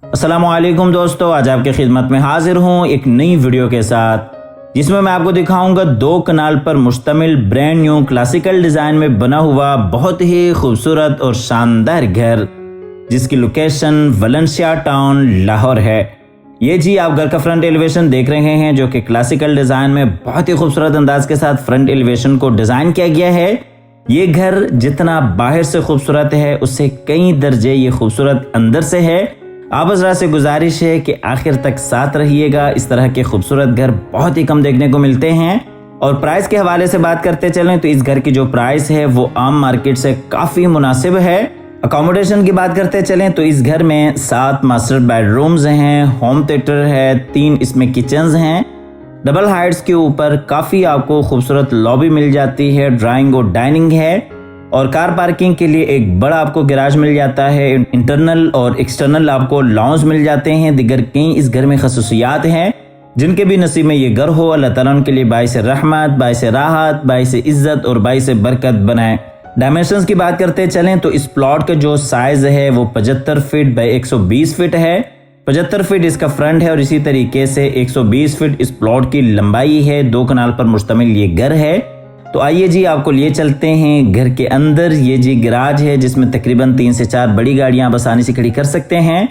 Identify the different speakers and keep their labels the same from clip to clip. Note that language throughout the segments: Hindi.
Speaker 1: अस्सलामुअलैकुम दोस्तों, आज आपकी खिदमत में हाजिर हूँ एक नई वीडियो के साथ जिसमें मैं आपको दिखाऊंगा 2 कनाल पर मुश्तमिल ब्रांड न्यू क्लासिकल डिज़ाइन में बना हुआ बहुत ही खूबसूरत और शानदार घर जिसकी लोकेशन वलेंसिया टाउन लाहौर है। ये जी आप घर का फ्रंट एलिवेशन देख रहे हैं जो कि क्लासिकल डिज़ाइन में बहुत ही खूबसूरत अंदाज के साथ फ्रंट एलिवेशन को डिज़ाइन किया गया है। ये घर जितना बाहर से खूबसूरत है उससे कई दर्जे ये खूबसूरत अंदर से है। आप हज़रात से गुजारिश है कि आखिर तक साथ रहिएगा। इस तरह के खूबसूरत घर बहुत ही कम देखने को मिलते हैं। और प्राइस के हवाले से बात करते चलें तो इस घर की जो प्राइस है वो आम मार्केट से काफ़ी मुनासिब है। अकोमोडेशन की बात करते चलें तो इस घर में 7 मास्टर बेडरूम्स हैं, होम थिएटर है, 3 इसमें किचन्स हैं। डबल हाइट्स के ऊपर काफ़ी आपको खूबसूरत लॉबी मिल जाती है, ड्राइंग और डाइनिंग है और कार पार्किंग के लिए एक बड़ा आपको गैराज मिल जाता है। इंटरनल और एक्सटर्नल आपको लॉन्ज मिल जाते हैं। दिगर कई इस घर में खसूसियात हैं जिनके भी नसीब में ये घर हो अल्लाह ताला उनके लिए बाइस रहमत, बाइस राहत, बाइस इज्जत और बाइस बरकत बनाए। डायमेंशंस की बात करते चलें तो इस प्लॉट का जो साइज है वो 75 फीट बाई 120 फीट है। 75 फीट इसका फ्रंट है और इसी तरीके से 120 फीट इस प्लॉट की लंबाई है। 2 कनाल पर मुश्तमिल ये घर है। तो आइए जी आपको लिए चलते हैं घर के अंदर। ये जी गैराज है जिसमें तकरीबन 3 से 4 बड़ी गाड़ियां आप आसानी से खड़ी कर सकते हैं।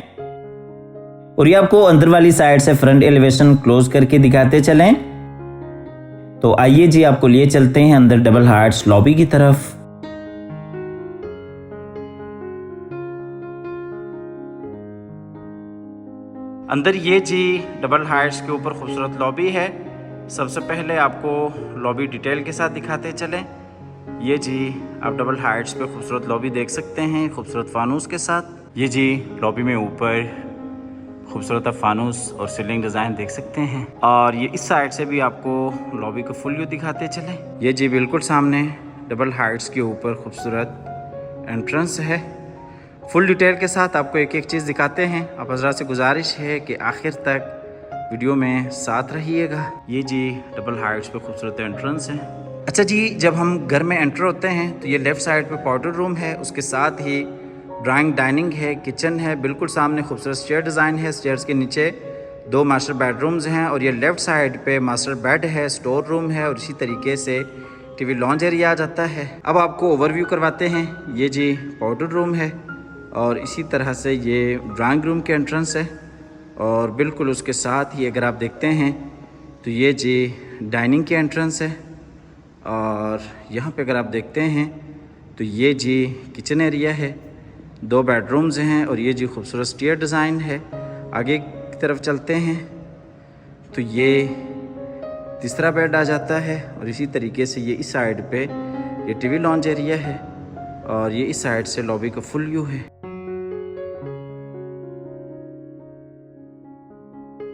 Speaker 1: और ये आपको अंदर वाली साइड से फ्रंट एलिवेशन क्लोज करके दिखाते चलें। तो आइए जी आपको लिए चलते हैं अंदर डबल हार्ट्स लॉबी की तरफ। अंदर ये जी डबल हाइट्स के ऊपर खूबसूरत लॉबी है। सबसे पहले आपको लॉबी डिटेल के साथ दिखाते चलें। ये जी आप डबल हाइट्स पे खूबसूरत लॉबी देख सकते हैं खूबसूरत फानूस के साथ। ये जी लॉबी में ऊपर खूबसूरत फानूस और सीलिंग डिज़ाइन देख सकते हैं। और ये इस साइड से भी आपको लॉबी का फुल व्यू दिखाते चलें। ये जी बिल्कुल सामने डबल हाइट्स के ऊपर खूबसूरत एंट्रेंस है। फुल डिटेल के साथ आपको एक एक चीज़ दिखाते हैं। आप हज़रात से गुजारिश है कि आखिर तक वीडियो में साथ रहिएगा। ये जी डबल हाइट्स पे खूबसूरत एंट्रेंस है। अच्छा जी, जब हम घर में एंटर होते हैं तो ये लेफ़्ट साइड पे पाउडर रूम है, उसके साथ ही ड्राइंग डाइनिंग है, किचन है, बिल्कुल सामने खूबसूरत स्टेयर डिज़ाइन है। स्टेयर्स के नीचे 2 मास्टर बेडरूम्स हैं और ये लेफ़्ट साइड पे मास्टर बेड है, स्टोर रूम है और इसी तरीके से टीवी लॉन्ज एरिया आ जाता है। अब आपको ओवरव्यू करवाते हैं। ये जी पाउडर रूम है और इसी तरह से ये ड्राइंग रूम के एंट्रेंस है और बिल्कुल उसके साथ ही अगर आप देखते हैं तो ये जी डाइनिंग के एंट्रेंस है। और यहाँ पे अगर आप देखते हैं तो ये जी किचन एरिया है, 2 बेडरूम्स हैं और ये जी खूबसूरत स्टेयर डिज़ाइन है। आगे की तरफ चलते हैं तो ये तीसरा बेड आ जाता है और इसी तरीके से ये इस साइड पे ये टीवी लॉन्ज एरिया है और ये इस साइड से लॉबी का फुल व्यू है।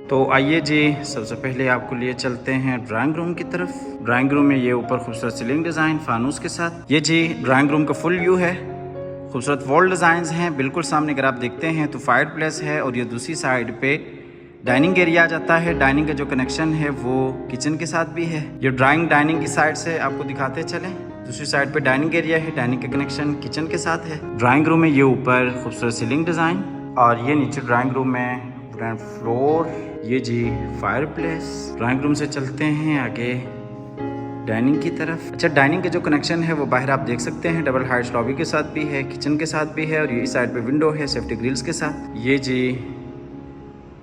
Speaker 1: तो आइए जी सबसे पहले आपको लिए चलते हैं ड्राइंग रूम की तरफ। ड्राइंग रूम में ये ऊपर खूबसूरत सीलिंग डिज़ाइन फानूस के साथ। ये जी ड्राइंग रूम का फुल व्यू है। खूबसूरत वॉल डिज़ाइंस हैं। बिल्कुल सामने अगर आप देखते हैं तो फायर प्लेस है और ये दूसरी साइड पे डाइनिंग एरिया आ जाता है। डाइनिंग का जो कनेक्शन है वो किचन के साथ भी है। ये ड्राइंग डाइनिंग की साइड से आपको दिखाते चलें। दूसरी साइड पे डाइनिंग एरिया है, डाइनिंग का कनेक्शन किचन के साथ है। ड्राइंग रूम में ये ऊपर खूबसूरत सीलिंग डिज़ाइन और ये नीचे ड्राइंग रूम में ग्राउंड फ्लोर। ये जी फायर प्लेस। ड्राइंग रूम से चलते हैं आगे डाइनिंग की तरफ। अच्छा, डाइनिंग का जो कनेक्शन है वो बाहर आप देख सकते हैं, डबल हाइट्स लॉबी के साथ भी है, किचन के साथ भी है और ये इस साइड पे विंडो है सेफ्टी ग्रिल्स के साथ। ये जी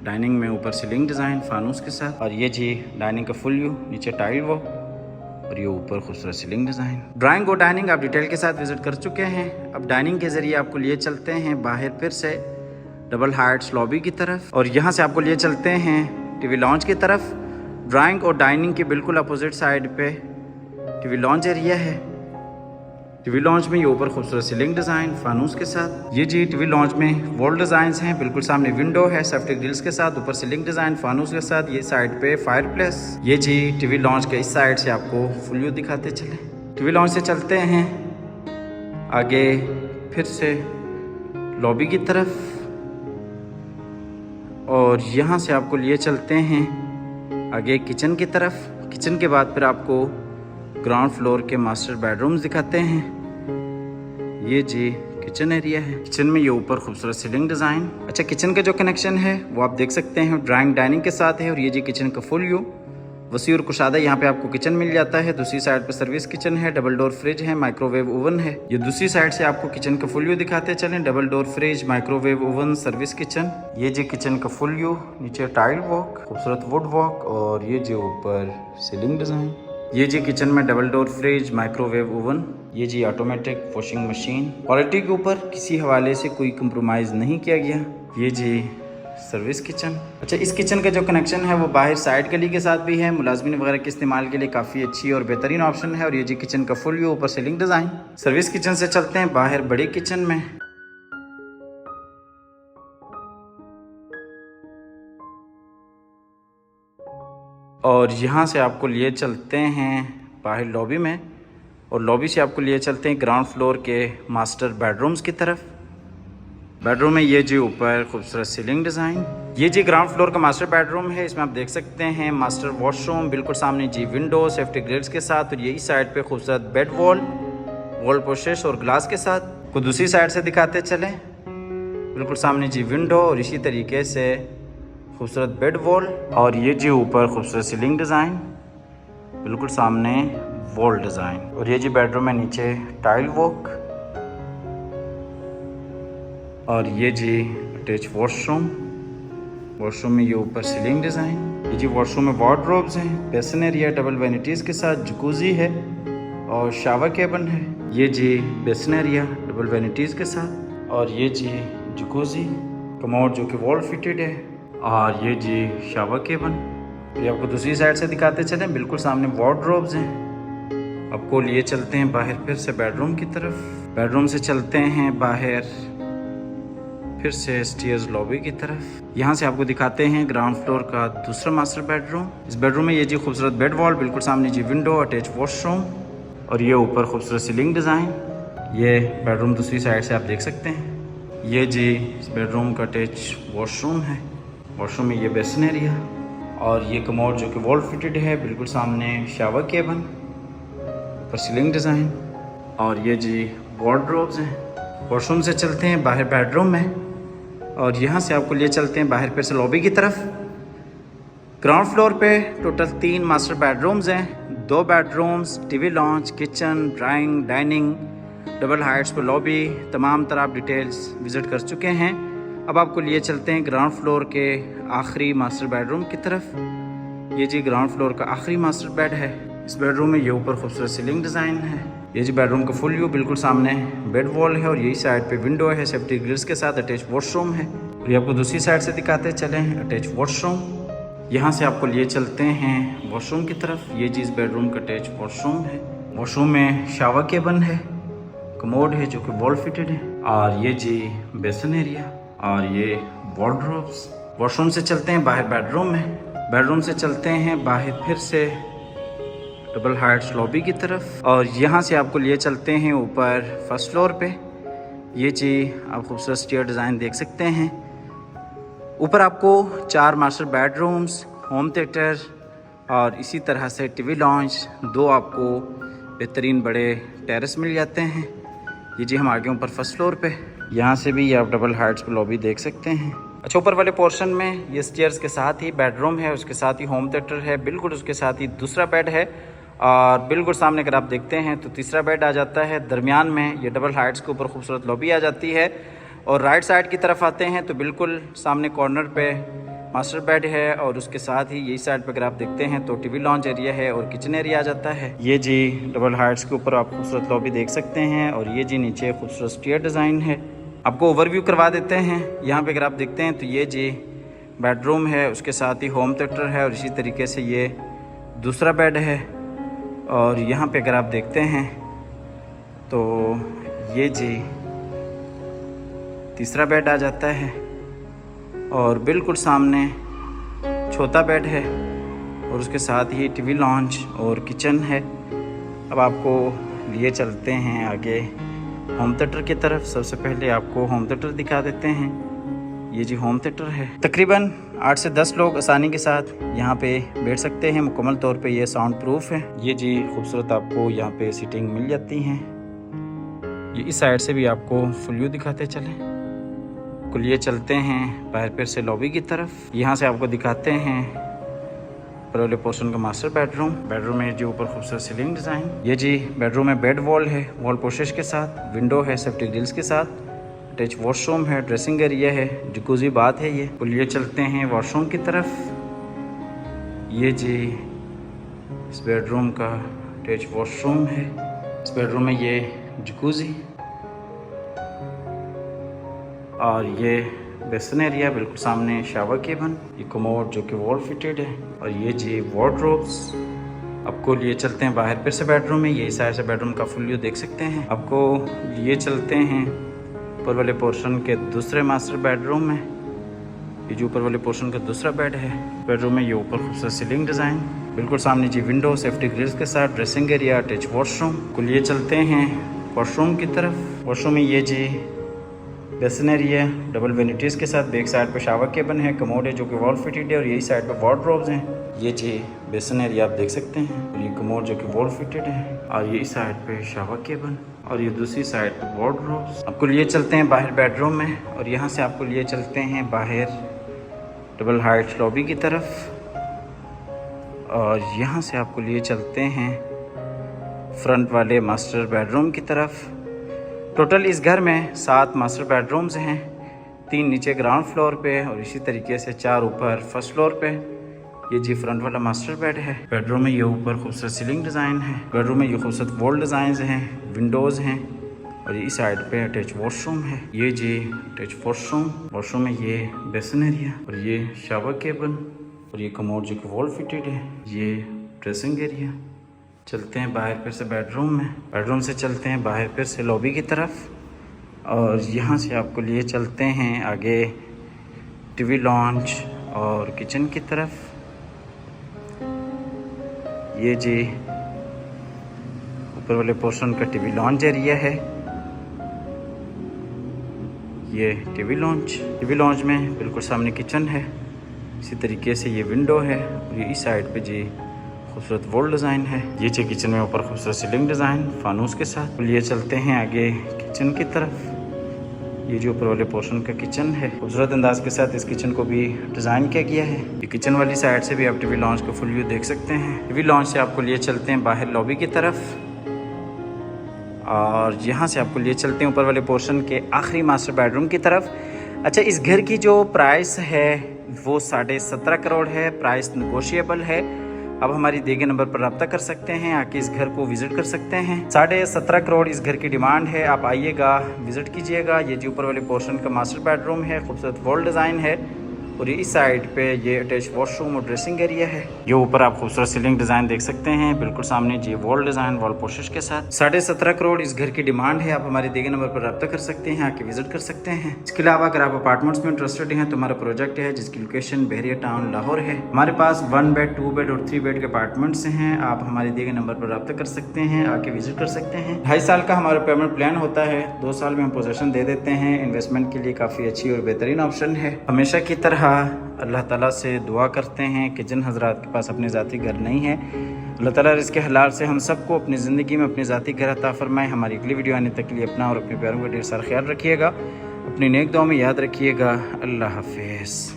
Speaker 1: डाइनिंग में ऊपर सीलिंग डिज़ाइन फानूस के साथ और ये जी डाइनिंग का फुल व्यू, नीचे टाइल वो और ये ऊपर खूबसूरत सीलिंग डिज़ाइन। ड्राइंग और डाइनिंग आप डिटेल के साथ विजिट कर चुके हैं। अब डाइनिंग के ज़रिए आपको लिए चलते हैं बाहर फिर से डबल हाइट्स लॉबी की तरफ और यहाँ से आपको लिए चलते हैं टीवी लॉन्ज की तरफ। ड्राइंग और डाइनिंग के बिल्कुल अपोजिट साइड पे टीवी लॉन्ज एरिया है। टीवी लॉन्ज में ये ऊपर खूबसूरत सीलिंग डिज़ाइन फानूस के साथ। ये जी टीवी लॉन्ज में वॉल डिज़ाइंस हैं। बिल्कुल सामने विंडो है सेफ्टी ग्रिल्स के साथ, ऊपर सीलिंग डिज़ाइन फानूस के साथ। ये साइड पे फायर प्लेस। ये जी टीवी लॉन्ज के इस साइड से आपको फुल व्यू दिखाते चले। टीवी लॉन्ज से चलते हैं आगे फिर से लॉबी की तरफ और यहाँ से आपको लिए चलते हैं आगे किचन की तरफ। किचन के बाद फिर आपको ग्राउंड फ्लोर के मास्टर बेडरूम्स दिखाते हैं। ये जी किचन एरिया है। किचन में ये ऊपर खूबसूरत सीलिंग डिज़ाइन। अच्छा, किचन का जो कनेक्शन है वो आप देख सकते हैं ड्राइंग डाइनिंग के साथ है। और ये जी किचन का फुल व्यू वसी और कुशादा यहाँ पे आपको किचन मिल जाता है। दूसरी साइड पे सर्विस किचन है, डबल डोर फ्रिज है, माइक्रोवेव ओवन है। ये दूसरी साइड से आपको किचन का फुल व्यू दिखाते चलें। Double door fridge, microwave oven, service kitchen. ये जी किचन का फुल व्यू, नीचे टाइल वॉक, खूबसूरत वुड वॉक और ये जो ऊपर सीलिंग डिजाइन। ये जी किचन में double door fridge, microwave oven. ये जी ऑटोमेटिक वॉशिंग मशीन। क्वालिटी के ऊपर किसी हवाले से कोई कंप्रोमाइज नहीं किया गया। ये जी सर्विस किचन। अच्छा, इस किचन का जो कनेक्शन है वो बाहर साइड गली के साथ भी है। मुलाजमीन वगैरह के इस्तेमाल के लिए काफ़ी अच्छी और बेहतरीन ऑप्शन है। और ये जी किचन का फुल व्यू, ऊपर सीलिंग डिज़ाइन। सर्विस किचन से चलते हैं बाहर बड़ी किचन में। और यहाँ से आपको लिए चलते हैं बाहर लॉबी में। और लॉबी से आपको लिए चलते हैं ग्राउंड फ्लोर के मास्टर बेडरूम्स की तरफ। बेडरूम में ये जी ऊपर खूबसूरत सीलिंग डिज़ाइन। ये जी ग्राउंड फ्लोर का मास्टर बेडरूम है। इसमें आप देख सकते हैं मास्टर वॉशरूम, बिल्कुल सामने जी विंडो, सेफ्टी ग्रिल्स के साथ। और यही साइड पे खूबसूरत बेड वॉल पोशेस और ग्लास के साथ। को दूसरी साइड से दिखाते चलें। बिल्कुल सामने जी विंडो और इसी तरीके से खूबसूरत बेड वॉल। और ये जी ऊपर खूबसूरत सीलिंग डिज़ाइन, बिल्कुल सामने वॉल डिज़ाइन। और ये जी बेडरूम में नीचे टाइल वॉक। और ये जी अटैच वॉशरूम में ये ऊपर सीलिंग डिज़ाइन। ये जी वॉशरूम में वार्डरोब्स हैं, बेसिन एरिया, डबल वैनिटीज़ के साथ, जकूज़ी है और शावर केबिन है। ये जी बेसिन एरिया डबल वैनिटीज़ के साथ। और ये जी जकूज़ी, कमोड जो कि वॉल फिटेड है। और ये जी शावर केबिन। ये आपको दूसरी साइड से दिखाते चलें। बिल्कुल सामने वार्डरोब्स हैं। आपको लिए चलते हैं बाहर फिर से बेडरूम की तरफ। बेडरूम से चलते हैं बाहर फिर से स्टेयर्स लॉबी की तरफ। यहाँ से आपको दिखाते हैं ग्राउंड फ्लोर का दूसरा मास्टर बेडरूम। इस बेडरूम में ये जी खूबसूरत बेड वॉल, बिल्कुल सामने जी विंडो, अटैच वॉशरूम और ये ऊपर खूबसूरत सीलिंग डिज़ाइन। ये बेडरूम दूसरी साइड से आप देख सकते हैं। ये जी इस बेडरूम का अटैच वॉशरूम है। वॉशरूम में ये बेसिन एरिया और ये कमोड जो कि वॉल फिटेड है, बिल्कुल सामने शावर केबिन, ऊपर सीलिंग डिज़ाइन। और ये जी वार्डरोब्स हैं। वॉशरूम से चलते हैं बाहर बेडरूम में। और यहाँ से आपको लिए चलते हैं बाहर फिर से लॉबी की तरफ। ग्राउंड फ्लोर पे टोटल 3 मास्टर बेडरूम्स हैं। 2 bedrooms, TV launch, kitchen, drawing, dining, double Heights पर लॉबी। तमाम तरह आप डिटेल्स विज़िट कर चुके हैं। अब आपको लिए चलते हैं ग्राउंड फ्लोर के आखिरी मास्टर बेडरूम की तरफ। ये जी ग्राउंड फ्लोर का आखिरी मास्टर बेड है। इस बेडरूम में ये ऊपर खूबसूरत सीलिंग डिज़ाइन है। ये जी बेडरूम का फुल व्यू, बिल्कुल सामने बेड वॉल है और यही साइड पे विंडो है, सेफ्टी ग्रिल्स के साथ, अटैच वॉशरूम है। और ये आपको दूसरी साइड से दिखाते चलें अटैच वॉशरूम। यहाँ से आपको लिए चलते हैं वॉशरूम की तरफ। ये जी इस बेडरूम का अटैच वॉशरूम है। वॉशरूम में शावर केबिन है, कमोड है जो कि वॉल फिटेड है। और ये जी बेसिन एरिया और ये वार्डरोब्स। वॉशरूम से चलते हैं बाहर बेडरूम में। बेडरूम से चलते हैं बाहर फिर से डबल हाइट्स लॉबी की तरफ। और यहाँ से आपको लिए चलते हैं ऊपर फर्स्ट फ्लोर पे। ये जी आप खूबसूरत स्टेयर डिज़ाइन देख सकते हैं। ऊपर आपको 4 मास्टर बेडरूम्स, होम थिएटर और इसी तरह से टीवी लॉन्च, 2 आपको बेहतरीन बड़े टेरेस मिल जाते हैं। ये जी हम आगे ऊपर फर्स्ट फ्लोर पे। यहाँ से भी ये आप डबल हाइट्स पे लॉबी देख सकते हैं। अच्छा, ऊपर वाले पोर्शन में ये स्टेयर्स के साथ ही बेडरूम है, उसके साथ ही होम थिएटर है, बिल्कुल उसके साथ ही दूसरा बेड है। और बिल्कुल सामने अगर आप देखते हैं तो तीसरा बेड आ जाता है। दरमियान में ये डबल हाइट्स के ऊपर खूबसूरत लॉबी आ जाती है। और राइट साइड की तरफ आते हैं तो बिल्कुल सामने कॉर्नर पे मास्टर बेड है और उसके साथ ही यही साइड पे अगर आप देखते हैं तो टीवी लॉन्च एरिया है और किचन एरिया आ जाता है। ये जी डबल हाइट्स के ऊपर आप खूबसूरत लॉबी देख सकते हैं। और ये जी नीचे खूबसूरत स्टेयर डिज़ाइन है। आपको ओवरव्यू करवा देते हैं। यहाँ पे अगर आप देखते हैं तो ये जी बेडरूम है, उसके साथ ही होम थिएटर है और इसी तरीके से ये दूसरा बेड है। और यहाँ पे अगर आप देखते हैं तो ये जी तीसरा बेड आ जाता है और बिल्कुल सामने छोटा बेड है और उसके साथ ही टीवी लॉन्च और किचन है। अब आपको लिए चलते हैं आगे होम थिएटर की तरफ। सबसे पहले आपको होम थिएटर दिखा देते हैं। ये जी होम थिएटर है। तकरीबन 8 से 10 लोग आसानी के साथ यहाँ पे बैठ सकते हैं। मुकम्मल तौर पे ये साउंड प्रूफ है। ये जी खूबसूरत आपको यहाँ पे सीटिंग मिल जाती हैं। ये इस साइड से भी आपको फुल व्यू दिखाते चलें। कुलिए चलते हैं बाहर फिर से लॉबी की तरफ। यहाँ से आपको दिखाते हैं ऊपर वाले पोर्शन का मास्टर बेडरूम में जो ऊपर खूबसूरत सीलिंग डिज़ाइन। ये जी बेडरूम में बेड वॉल है, वॉल पोशेश के साथ, विंडो है सेफ्टी ग्रिल्स के साथ, अटैच वॉशरूम है, ड्रेसिंग एरिया है, जकूजी बाथ है। ये कुलिए चलते हैं वॉशरूम की तरफ। ये जी इस बेडरूम का अटैच वॉशरूम है। इस बेडरूम में ये जकूजी और ये बेसन एरिया, बिल्कुल सामने शावर केबिन, ये कमोड जो कि वॉल फिटेड है, और ये जी वार्डरोब्स। आपको लिए चलते हैं बाहर फिर से बेडरूम में। ये साइड से बेडरूम का फुल व्यू देख सकते हैं। आपको लिए चलते हैं ऊपर वाले पोर्शन के दूसरे मास्टर बेडरूम में। ये जो ऊपर वाले पोर्शन का दूसरा बेड है बेडरूम में, ये ऊपर खूबसूरत सीलिंग डिज़ाइन, बिल्कुल सामने जी विंडो सेफ्टी ग्रिल्स के साथ, ड्रेसिंग एरिया, अटैच वॉशरूम। को लिए चलते हैं वॉशरूम की तरफ। वॉशरूम में ये जी बेसन एरिया, डबल वेनिटीज़ के साथ, बैक साइड पे शावर केबिन है, कमोड है जो कि वॉल फिटेड है, और यही साइड पे वार्डरोब्स हैं। ये जी बेसन एरिया आप देख सकते हैं, और ये कमोड जो कि वॉल फिटेड है, और यही साइड पे शावर केबिन, और ये दूसरी साइड पे वार्डरोब्स। आपको लिए चलते हैं बाहर बेडरूम में, और यहाँ से आपको लिए चलते हैं बाहर डबल हाइट लॉबी की तरफ, और यहाँ से आपको लिए चलते हैं फ्रंट वाले मास्टर बेडरूम की तरफ। टोटल इस घर में 7 मास्टर बेडरूम्स हैं, 3 नीचे ग्राउंड फ्लोर पे और इसी तरीके से 4 ऊपर फर्स्ट फ्लोर पे। ये जी फ्रंट वाला मास्टर बेड है। बेडरूम में ये ऊपर खूबसूरत सीलिंग डिज़ाइन है। बेडरूम में ये खूबसूरत वॉल डिज़ाइन हैं, विंडोज़ हैं, और इस साइड पे अटैच वॉशरूम है। ये जी अटैच वॉशरूम में ये बेसन एरिया, और ये शावर केबिन, और ये कमोड जो कि वॉल फिटेड है, ये ड्रेसिंग एरिया। चलते हैं बाहर फिर से बेडरूम में। बेडरूम से चलते हैं बाहर फिर से लॉबी की तरफ, और यहाँ से आपको लिए चलते हैं आगे टीवी लॉन्च और किचन की तरफ। ये जी ऊपर वाले पोर्शन का टीवी लॉन्च एरिया है। ये टीवी लॉन्च में बिल्कुल सामने किचन है, इसी तरीके से ये विंडो है, और ये इस साइड पे जी खूबसूरत वॉल डिज़ाइन है। ये जी किचन में ऊपर खूबसूरत सीलिंग डिज़ाइन फानूस के साथ। लिए चलते हैं आगे किचन की तरफ। ये जो ऊपर वाले पोर्शन का किचन है, खूबसूरत अंदाज के साथ इस किचन को भी डिज़ाइन किया गया है। ये किचन वाली साइड से भी आप टीवी लॉन्च का फुल व्यू देख सकते हैं। टीवी लॉन्च से आपको लिए चलते हैं बाहर लॉबी की तरफ, और यहाँ से आपको लिए चलते हैं ऊपर वाले पोर्शन के आखिरी मास्टर बेडरूम की तरफ। अच्छा, इस घर की जो प्राइस है वो 17.5 करोड़ है। प्राइस नेगोशिएबल है। अब हमारी दिए गए नंबर पर रब्ता कर सकते हैं, आके इस घर को विजिट कर सकते हैं। 17.5 करोड़ इस घर की डिमांड है। आप आइएगा, विजिट कीजिएगा। ये जो ऊपर वाले पोर्शन का मास्टर बेडरूम है, खूबसूरत वॉल डिज़ाइन है, और ये इस साइड पे ये अटैच वॉशरूम और ड्रेसिंग एरिया है। ये ऊपर आप खूबसूरत सीलिंग डिज़ाइन देख सकते हैं, बिल्कुल सामने जी वॉल डिज़ाइन, वॉल पोशेश के साथ। 17.5 करोड़ इस घर की डिमांड है। आप हमारे दिए गए नंबर पर रब्ता कर सकते हैं, आके विजिट कर सकते हैं। इसके अलावा अगर आप अपार्टमेंट्स में इंटरेस्टेड हैं तो हमारा प्रोजेक्ट है जिसकी लोकेशन बहरिया टाउन लाहौर है। हमारे पास 1 बेड, 2 बेड और 3 बेड के अपार्टमेंट्स हैं। आप हमारे दिए गए नंबर पर रब्ता कर सकते हैं, आके विजिट कर सकते हैं। 2.5 साल का हमारा पेमेंट प्लान होता है, 2 साल में हम पोजेशन दे देते हैं। इन्वेस्टमेंट के लिए काफ़ी अच्छी और बेहतरीन ऑप्शन है। हमेशा की तरह अल्लाह ताला से दुआ करते हैं कि जिन हजरात के पास अपने ज़ाती घर नहीं है, अल्लाह ताला रिज़्क़ हलाल से हम सबको अपनी ज़िंदगी में अपने ज़ाती घर अता फरमाए। हमारी अगली वीडियो आने तक के लिए अपना और अपने प्यारों का ढेर सारा ख्याल रखिएगा। अपनी नेक दुआ में याद रखिएगा। अल्लाह हाफिज़।